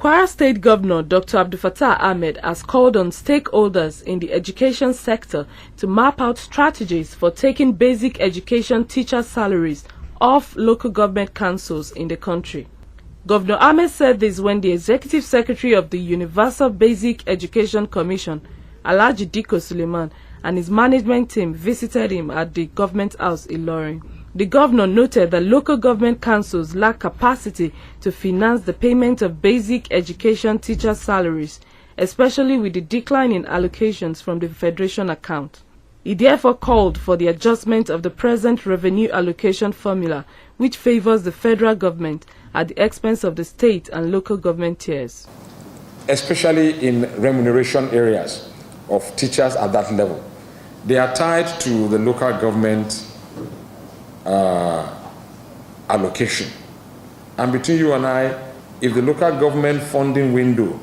Kwara State Governor Dr. Abdulfatah Ahmed has called on stakeholders in the education sector to map out strategies for taking basic education teacher salaries off local government councils in the country. Governor Ahmed said this when the Executive Secretary of the Universal Basic Education Commission, Alhaji Dikko Suleiman, and his management team visited him at the Government House, Ilorin. The governor noted that local government councils lack capacity to finance the payment of basic education teacher salaries, especially with the decline in allocations from the Federation account. He therefore called for the adjustment of the present revenue allocation formula, which favors the federal government at the expense of the state and local government tiers. Especially in remuneration areas of teachers at that level. They are tied to the local government allocation. And between you and I, if the local government funding window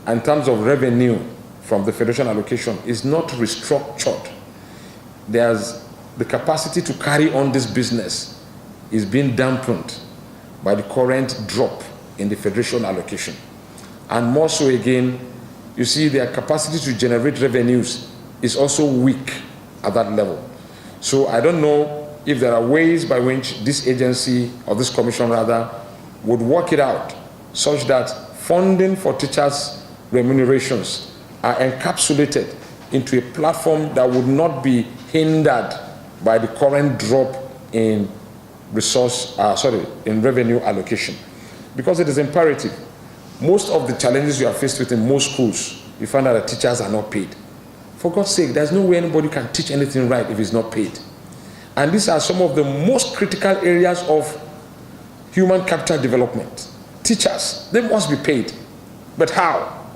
in terms of revenue from the federation allocation is not restructured, there's the capacity to carry on this business is being dampened by the current drop in the federation allocation. And more so again, you see their capacity to generate revenues is also weak at that level. So I don't know if there are ways by which this agency, or this commission rather, would work it out such that funding for teachers' remunerations are encapsulated into a platform that would not be hindered by the current drop in in revenue allocation. Because it is imperative. Most of the challenges you are faced with in most schools, you find out that teachers are not paid. For God's sake, there's no way anybody can teach anything right if it's not paid. And these are some of the most critical areas of human capital development. Teachers, they must be paid. But how?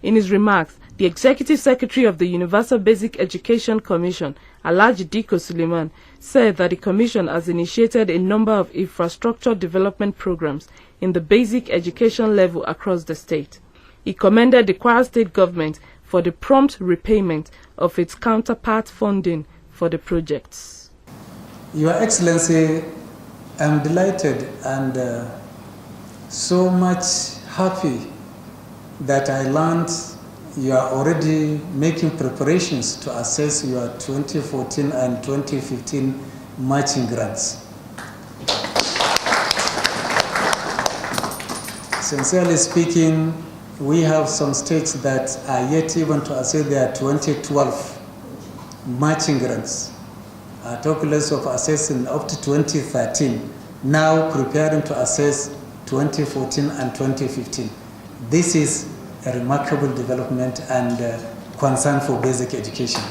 In his remarks, the Executive Secretary of the Universal Basic Education Commission, Alhaji Dikko Suleiman, said that the Commission has initiated a number of infrastructure development programs in the basic education level across the state. He commended the Kwara State government for the prompt repayment of its counterpart funding for the projects. Your Excellency, I'm delighted and so much happy that I learned you are already making preparations to assess your 2014 and 2015 matching grants. Sincerely speaking, we have some states that are yet even to assess their 2012 matching grants. I talk less of assessing up to 2013, now preparing to assess 2014 and 2015. This is a remarkable development and concern for basic education.